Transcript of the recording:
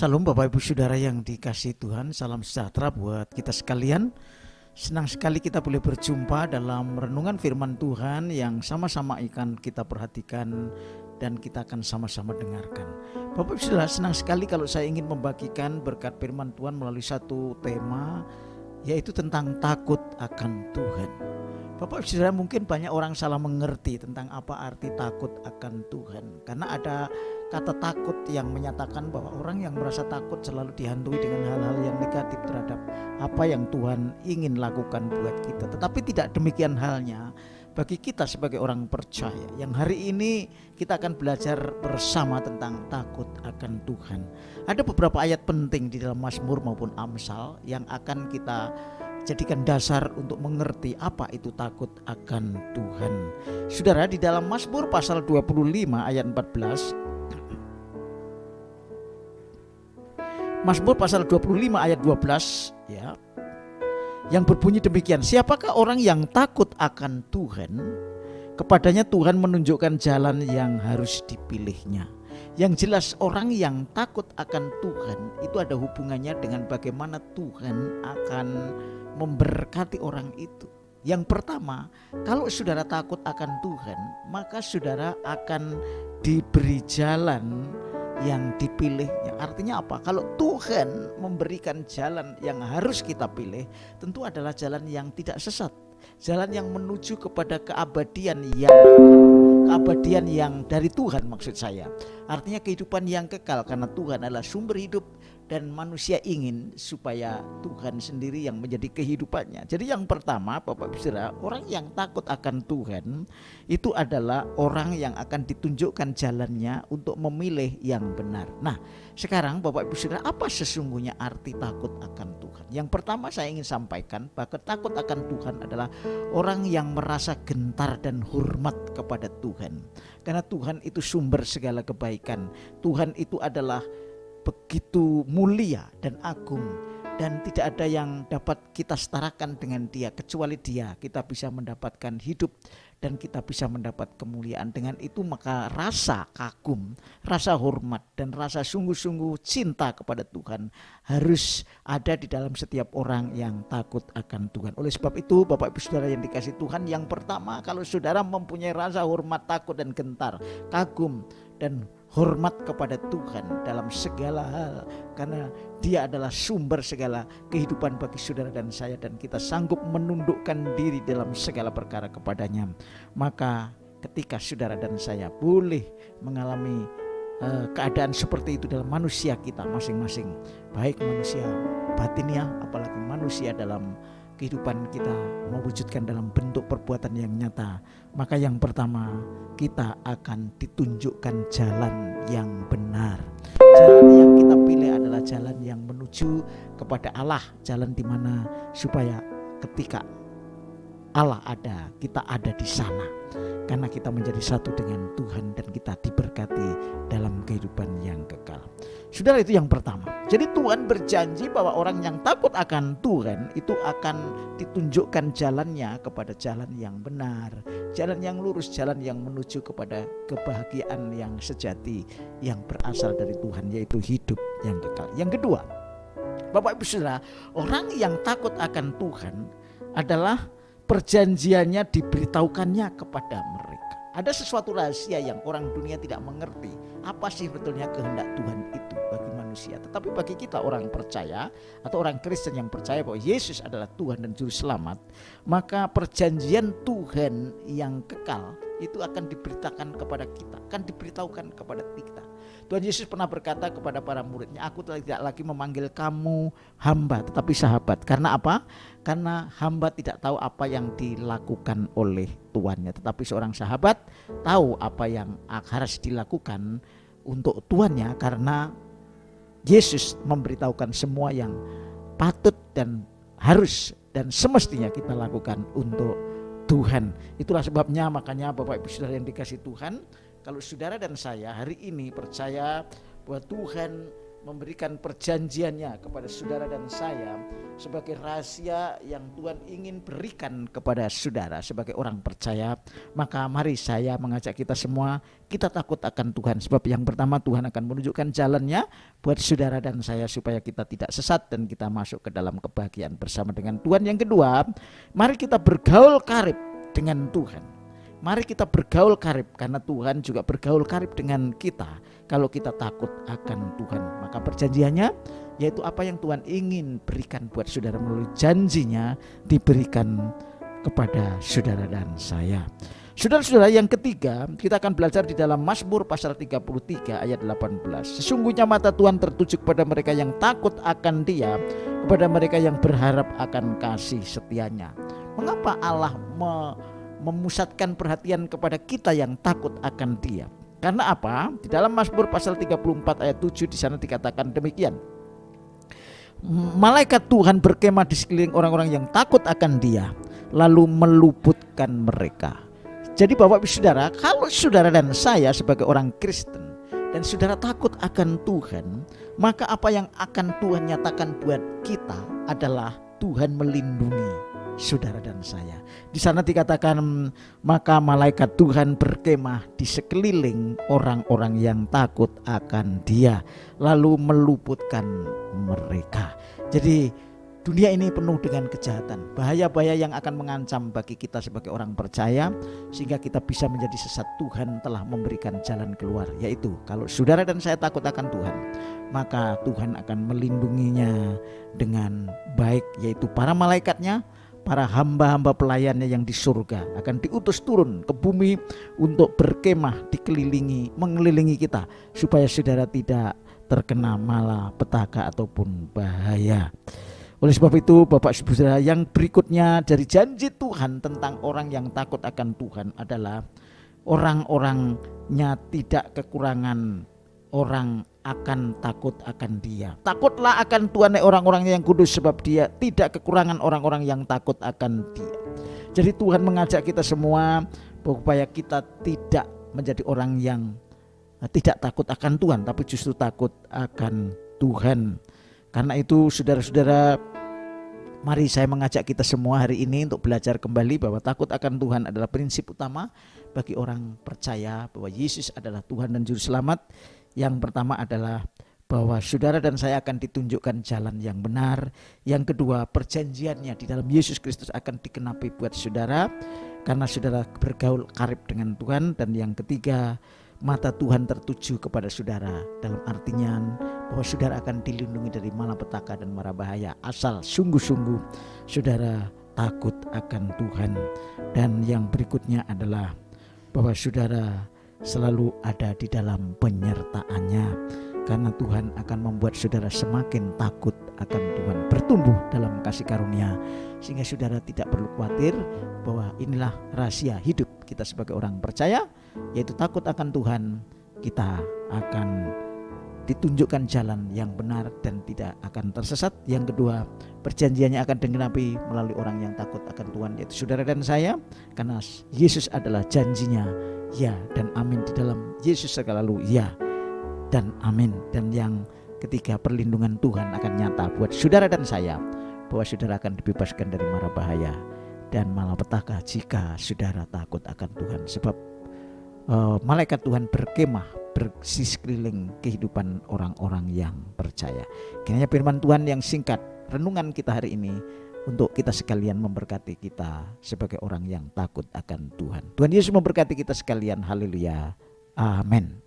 Salam Bapak Ibu Saudara yang dikasihi Tuhan, salam sejahtera buat kita sekalian. Senang sekali kita boleh berjumpa dalam renungan firman Tuhan yang sama-sama akan kita perhatikan dan kita akan sama-sama dengarkan. Bapak Ibu Saudara, senang sekali kalau saya ingin membagikan berkat firman Tuhan melalui satu tema, yaitu tentang takut akan Tuhan. Bapak Ibu Saudara, mungkin banyak orang salah mengerti tentang apa arti takut akan Tuhan. Karena ada kata takut yang menyatakan bahwa orang yang merasa takut selalu dihantui dengan hal-hal yang negatif terhadap apa yang Tuhan ingin lakukan buat kita. Tetapi tidak demikian halnya bagi kita sebagai orang percaya. Yang hari ini kita akan belajar bersama tentang takut akan Tuhan. Ada beberapa ayat penting di dalam Mazmur maupun Amsal yang akan kita jadikan dasar untuk mengerti apa itu takut akan Tuhan. Saudara, di dalam Mazmur pasal 25 ayat 14, Mazmur pasal 25 ayat 12 ya, yang berbunyi demikian: siapakah orang yang takut akan Tuhan? Kepadanya Tuhan menunjukkan jalan yang harus dipilihnya. Yang jelas orang yang takut akan Tuhan itu ada hubungannya dengan bagaimana Tuhan akan memberkati orang itu. Yang pertama, kalau saudara takut akan Tuhan, maka saudara akan diberi jalan yang dipilihnya. Artinya apa? Kalau Tuhan memberikan jalan yang harus kita pilih, tentu adalah jalan yang tidak sesat, jalan yang menuju kepada keabadian yang dari Tuhan, maksud saya. Artinya kehidupan yang kekal, karena Tuhan adalah sumber hidup dan manusia ingin supaya Tuhan sendiri yang menjadi kehidupannya. Jadi yang pertama, Bapak Ibu Saudara, orang yang takut akan Tuhan itu adalah orang yang akan ditunjukkan jalannya untuk memilih yang benar. Nah, sekarang Bapak Ibu Saudara, apa sesungguhnya arti takut akan Tuhan? Yang pertama saya ingin sampaikan bahwa takut akan Tuhan adalah orang yang merasa gentar dan hormat kepada Tuhan. Karena Tuhan itu sumber segala kebaikan. Tuhan itu adalah begitu mulia dan agung, dan tidak ada yang dapat kita setarakan dengan Dia. Kecuali Dia kita bisa mendapatkan hidup dan kita bisa mendapat kemuliaan. Dengan itu maka rasa kagum, rasa hormat dan rasa sungguh-sungguh cinta kepada Tuhan harus ada di dalam setiap orang yang takut akan Tuhan. Oleh sebab itu Bapak Ibu Saudara yang dikasihi Tuhan, yang pertama, kalau saudara mempunyai rasa hormat, takut dan gentar, kagum dan hormat kepada Tuhan dalam segala hal, karena Dia adalah sumber segala kehidupan bagi saudara dan saya, dan kita sanggup menundukkan diri dalam segala perkara kepadanya, maka ketika saudara dan saya boleh mengalami keadaan seperti itu dalam manusia kita masing-masing, baik manusia batinnya apalagi manusia dalam kehidupan kita mewujudkan dalam bentuk perbuatan yang nyata, maka yang pertama kita akan ditunjukkan jalan yang benar. Jalan yang kita pilih adalah jalan yang menuju kepada Allah, jalan di mana supaya ketika Allah ada, kita ada di sana, karena kita menjadi satu dengan Tuhan dan kita diberkati dalam kehidupan yang kekal. Saudara, itu yang pertama. Jadi Tuhan berjanji bahwa orang yang takut akan Tuhan itu akan ditunjukkan jalannya kepada jalan yang benar, jalan yang lurus, jalan yang menuju kepada kebahagiaan yang sejati yang berasal dari Tuhan, yaitu hidup yang kekal. Yang kedua, Bapak Ibu Saudara, orang yang takut akan Tuhan adalah perjanjiannya diberitahukannya kepada mereka. Ada sesuatu rahasia yang orang dunia tidak mengerti. Apa sih betulnya kehendak Tuhan itu bagi manusia? Tetapi bagi kita orang percaya atau orang Kristen yang percaya bahwa Yesus adalah Tuhan dan Juru Selamat, maka perjanjian Tuhan yang kekal itu akan diberitakan kepada kita, akan diberitahukan kepada kita. Tuhan Yesus pernah berkata kepada para muridnya, aku tidak lagi memanggil kamu hamba tetapi sahabat. Karena apa? Karena hamba tidak tahu apa yang dilakukan oleh tuannya, tetapi seorang sahabat tahu apa yang harus dilakukan untuk tuannya, karena Yesus memberitahukan semua yang patut dan harus dan semestinya kita lakukan untuk Tuhan. Itulah sebabnya makanya Bapak Ibu Saudara yang dikasihi Tuhan, kalau saudara dan saya hari ini percaya bahwa Tuhan memberikan perjanjiannya kepada saudara dan saya sebagai rahasia yang Tuhan ingin berikan kepada saudara sebagai orang percaya. Maka mari saya mengajak kita semua, kita takut akan Tuhan. Sebab yang pertama, Tuhan akan menunjukkan jalannya buat saudara dan saya supaya kita tidak sesat dan kita masuk ke dalam kebahagiaan bersama dengan Tuhan. Yang kedua, mari kita bergaul karib dengan Tuhan. Mari kita bergaul karib karena Tuhan juga bergaul karib dengan kita. Kalau kita takut akan Tuhan, maka perjanjiannya yaitu apa yang Tuhan ingin berikan buat saudara melalui janjinya diberikan kepada saudara dan saya. Saudara-saudara, yang ketiga kita akan belajar di dalam Mazmur pasal 33 ayat 18. Sesungguhnya mata Tuhan tertuju kepada mereka yang takut akan Dia, kepada mereka yang berharap akan kasih setianya. Mengapa Allah memusatkan perhatian kepada kita yang takut akan Dia? Karena apa? Di dalam Mazmur pasal 34 ayat 7 di sana dikatakan demikian. Malaikat Tuhan berkemah di sekeliling orang-orang yang takut akan Dia, lalu meluputkan mereka. Jadi Bapak Ibu Saudara, kalau saudara dan saya sebagai orang Kristen dan saudara takut akan Tuhan, maka apa yang akan Tuhan nyatakan buat kita adalah Tuhan melindungi saudara dan saya. Di sana dikatakan, maka malaikat Tuhan berkemah di sekeliling orang-orang yang takut akan Dia, lalu meluputkan mereka. Jadi dunia ini penuh dengan kejahatan, bahaya-bahaya yang akan mengancam bagi kita sebagai orang percaya, sehingga kita bisa menjadi sesat. Tuhan telah memberikan jalan keluar, yaitu kalau saudara dan saya takut akan Tuhan, maka Tuhan akan melindunginya dengan baik, yaitu para malaikatnya, para hamba-hamba pelayannya yang di surga akan diutus turun ke bumi untuk berkemah mengelilingi kita, supaya saudara tidak terkena malapetaka ataupun bahaya. Oleh sebab itu Bapak Ibu Saudara, yang berikutnya dari janji Tuhan tentang orang yang takut akan Tuhan adalah orang-orangnya tidak kekurangan orang akan takut akan Dia. Takutlah akan Tuhan orang-orangnya yang kudus, sebab Dia tidak kekurangan orang-orang yang takut akan Dia. Jadi Tuhan mengajak kita semua supaya kita tidak menjadi orang yang tidak takut akan Tuhan, tapi justru takut akan Tuhan. Karena itu saudara-saudara, mari saya mengajak kita semua hari ini untuk belajar kembali bahwa takut akan Tuhan adalah prinsip utama bagi orang percaya bahwa Yesus adalah Tuhan dan Juru Selamat. Yang pertama adalah bahwa saudara dan saya akan ditunjukkan jalan yang benar. Yang kedua, perjanjiannya di dalam Yesus Kristus akan dikenapi buat saudara karena saudara bergaul karib dengan Tuhan. Dan yang ketiga, mata Tuhan tertuju kepada saudara, dalam artinya bahwa saudara akan dilindungi dari malapetaka dan mara bahaya asal sungguh-sungguh saudara takut akan Tuhan. Dan yang berikutnya adalah bahwa saudara selalu ada di dalam penyertaannya, karena Tuhan akan membuat saudara semakin takut akan Tuhan, bertumbuh dalam kasih karunia, sehingga saudara tidak perlu khawatir bahwa inilah rahasia hidup kita sebagai orang percaya, yaitu takut akan Tuhan. Kita akan ditunjukkan jalan yang benar dan tidak akan tersesat. Yang kedua, perjanjiannya akan digenapi melalui orang yang takut akan Tuhan, yaitu saudara dan saya, karena Yesus adalah janjinya ya dan amin. Di dalam Yesus selalu ya dan amin. Dan yang ketiga, perlindungan Tuhan akan nyata buat saudara dan saya, bahwa saudara akan dibebaskan dari mara bahaya dan malapetaka jika saudara takut akan Tuhan. Sebab malaikat Tuhan berkemah bersih sekeliling kehidupan orang-orang yang percaya. Kiranya firman Tuhan yang singkat renungan kita hari ini untuk kita sekalian memberkati kita sebagai orang yang takut akan Tuhan. Tuhan Yesus memberkati kita sekalian. Haleluya. Amin.